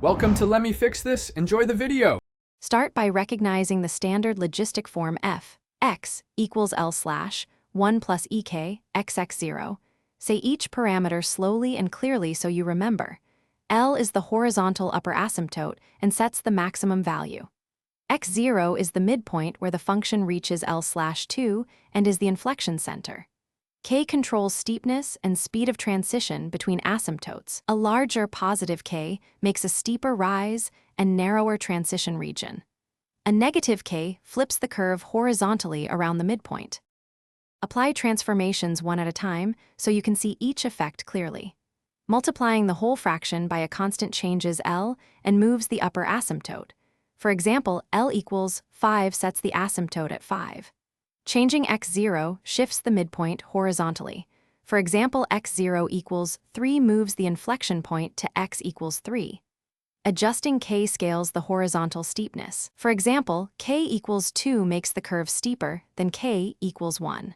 Welcome to Let Me Fix This. Enjoy the video. Start by recognizing the standard logistic form F, x equals L slash 1 plus EK, XX0. Say each parameter slowly and clearly so you remember. L is the horizontal upper asymptote and sets the maximum value. X0 is the midpoint where the function reaches L slash 2 and is the inflection center. K controls steepness and speed of transition between asymptotes. A larger positive K makes a steeper rise and narrower transition region. A negative K flips the curve horizontally around the midpoint. Apply transformations one at a time so you can see each effect clearly. Multiplying the whole fraction by a constant changes L and moves the upper asymptote. For example, L equals 5 sets the asymptote at 5. Changing x0 shifts the midpoint horizontally. For example, x0 equals 3 moves the inflection point to x equals 3. Adjusting k scales the horizontal steepness. For example, k equals 2 makes the curve steeper than k equals 1.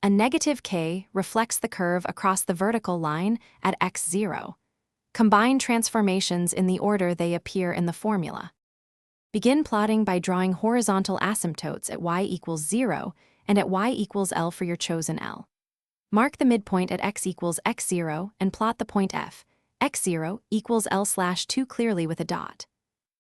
A negative k reflects the curve across the vertical line at x0. Combine transformations in the order they appear in the formula. Begin plotting by drawing horizontal asymptotes at y equals 0 and at y equals L for your chosen L. Mark the midpoint at x equals x0 and plot the point F, x0 equals L slash 2 clearly with a dot.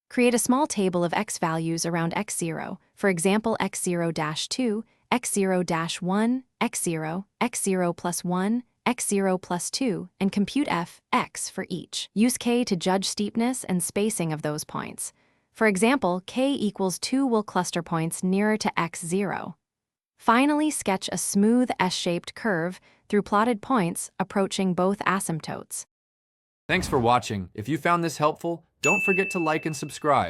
Create a small table of x values around x0, for example x0-2, x0-1, x0, x0 plus 1, x0 plus 2, and compute f, x for each. Use k to judge steepness and spacing of those points. For example, k equals 2 will cluster points nearer to x0. Finally, sketch a smooth S-shaped curve through plotted points approaching both asymptotes. Thanks for watching. If you found this helpful, don't forget to like and subscribe.